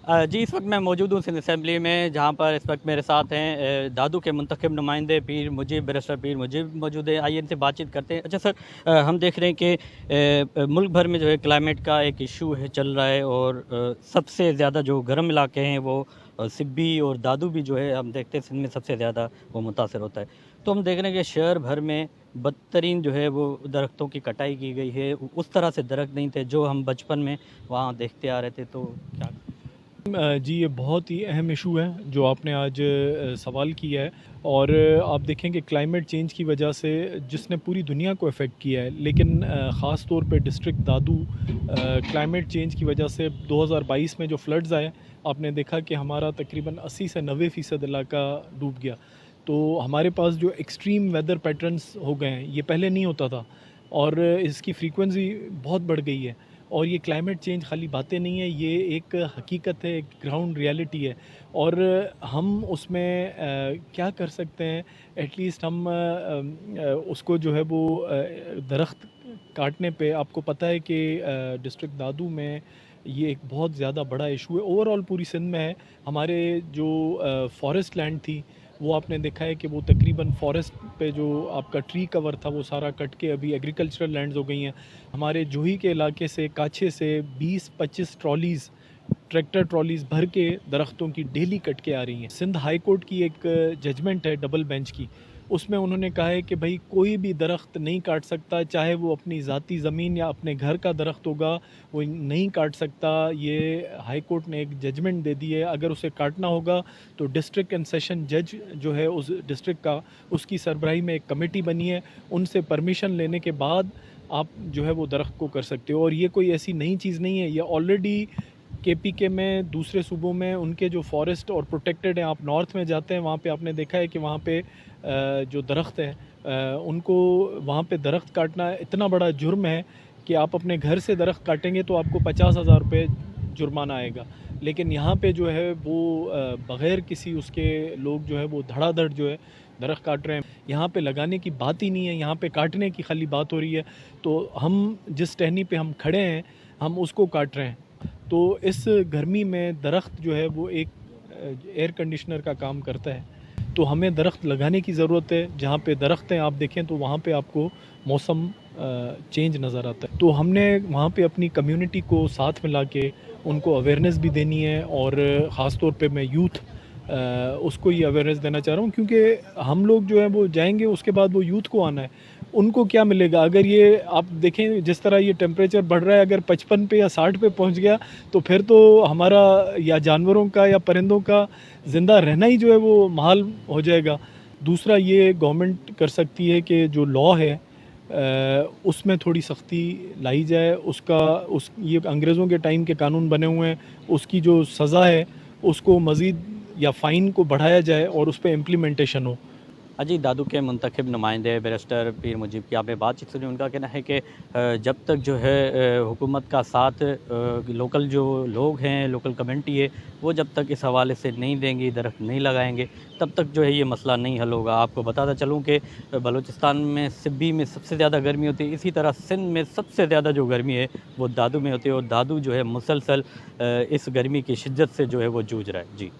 जी, इस वक्त मैं मौजूद हूँ सिंध असम्बली में, जहाँ पर इस वक्त मेरे साथ हैं दादू के मुंतखब नुमाइंदे पीर मुजीब, बैरिस्टर पीर मुजीब मौजूद है। आइए इनसे बातचीत करते हैं। अच्छा सर, हम देख रहे हैं कि मुल्क भर में जो है क्लाइमेट का एक इशू है चल रहा है, और सबसे ज़्यादा जो गर्म इलाके हैं वो सिब्बी और दादू भी जो है हम देखते हैं सिंध में सबसे ज़्यादा वो मुतासर होता है। तो हम देख रहे हैं कि शहर भर में बदतरीन जो है वो दरख्तों की कटाई की गई है। उस तरह से दरख्त नहीं थे जो हम बचपन में वहाँ देखते आ रहे थे। तो क्या जी, ये बहुत ही अहम इशू है जो आपने आज सवाल किया है। और आप देखें कि क्लाइमेट चेंज की वजह से जिसने पूरी दुनिया को इफ़ेक्ट किया है, लेकिन ख़ास तौर पे डिस्ट्रिक्ट दादू क्लाइमेट चेंज की वजह से 2022 में जो फ्लड्स आए, आपने देखा कि हमारा तकरीबन 80 से 90% इलाका डूब गया। तो हमारे पास जो एक्सट्रीम वेदर पैटर्न्स हो गए हैं, ये पहले नहीं होता था, और इसकी फ्रीक्वेंसी बहुत बढ़ गई है। और ये क्लाइमेट चेंज खाली बातें नहीं है, ये एक हकीकत है, एक ग्राउंड रियलिटी है। और हम उसमें क्या कर सकते हैं, एटलीस्ट हम उसको जो है वो दरख्त काटने पे, आपको पता है कि डिस्ट्रिक्ट दादू में ये एक बहुत ज़्यादा बड़ा इशू है, ओवरऑल पूरी सिंध में है। हमारे जो फॉरेस्ट लैंड थी, वो आपने देखा है कि वो तकरीबन फॉरेस्ट पे जो आपका ट्री कवर था वो सारा कट के अभी एग्रीकल्चरल लैंड्स हो गई हैं। हमारे जूही के इलाके से, काछे से 20-25 ट्रॉलीज़, ट्रैक्टर ट्रॉलीज़ भर के दरख्तों की डेली कट के आ रही हैं। सिंध हाई कोर्ट की एक जजमेंट है डबल बेंच की, उसमें उन्होंने कहा है कि भाई कोई भी दरख्त नहीं काट सकता, चाहे वो अपनी ज़ाती ज़मीन या अपने घर का दरख्त होगा, वो नहीं काट सकता। ये हाई कोर्ट ने एक जजमेंट दे दी है। अगर उसे काटना होगा तो डिस्ट्रिक्ट एंड सेशन जज जो है उस डिस्ट्रिक्ट का, उसकी सरबराही में एक कमेटी बनी है, उनसे परमिशन लेने के बाद आप जो है वो दरख्त को कर सकते हो। और ये कोई ऐसी नई चीज़ नहीं है, ये ऑलरेडी केपीके में, दूसरे सूबों में उनके जो फॉरेस्ट और प्रोटेक्टेड हैं, आप नॉर्थ में जाते हैं वहाँ पे आपने देखा है कि वहाँ पे जो दरख्त है उनको, वहाँ पे दरख्त काटना इतना बड़ा जुर्म है कि आप अपने घर से दरख्त काटेंगे तो आपको 50,000 रुपये जुर्माना आएगा। लेकिन यहाँ पे जो है वो बग़ैर किसी उसके लोग जो है वो धड़ाधड़ जो है दरख्त काट रहे हैं। यहाँ पे लगाने की बात ही नहीं है, यहाँ पे काटने की खाली बात हो रही है। तो हम जिस टहनी पे हम खड़े हैं, हम उसको काट रहे हैं। तो इस गर्मी में दरख्त जो है वो एक एयर कंडीशनर का काम करता है। तो हमें दरख्त लगाने की ज़रूरत है। जहाँ पे दरख्त हैं आप देखें तो वहाँ पे आपको मौसम चेंज नज़र आता है। तो हमने वहाँ पे अपनी कम्युनिटी को साथ मिला के उनको अवेयरनेस भी देनी है, और ख़ास तौर पे मैं यूथ उसको ये अवेयरनेस देना चाह रहा हूँ, क्योंकि हम लोग जो है वो जाएंगे, उसके बाद वो यूथ को आना है। उनको क्या मिलेगा अगर ये, आप देखें जिस तरह ये टेम्परेचर बढ़ रहा है, अगर 55 पे या 60 पे पहुंच गया तो फिर तो हमारा या जानवरों का या परिंदों का ज़िंदा रहना ही जो है वो महाल हो जाएगा। दूसरा, ये गवर्नमेंट कर सकती है कि जो लॉ है उसमें थोड़ी सख्ती लाई जाए। उस ये अंग्रेज़ों के टाइम के कानून बने हुए हैं, उसकी जो सज़ा है उसको मज़ीद या फ़ाइन को बढ़ाया जाए और उस पर इम्प्लीमेंटेशन हो। अजी, दादू के मुंतखब नुमाइंदे बैरिस्टर पीर मुजीब की आपने बातचीत सुनी। उनका कहना है कि जब तक जो है हुकूमत का साथ लोकल जो लोग हैं, लोकल कम्युनिटी है, वो जब तक इस हवाले से नहीं देंगी, दरख्त नहीं लगाएंगे, तब तक जो है ये मसला नहीं हल होगा। आपको बताता चलूँ कि बलूचिस्तान में सिब्बी में सबसे ज़्यादा गर्मी होती है, इसी तरह सिंध में सबसे ज़्यादा जो गर्मी है वो दादू में होती है, और दादू जो है मुसलसल इस गर्मी की शिद्दत से जो है वो जूझ रहा है। जी।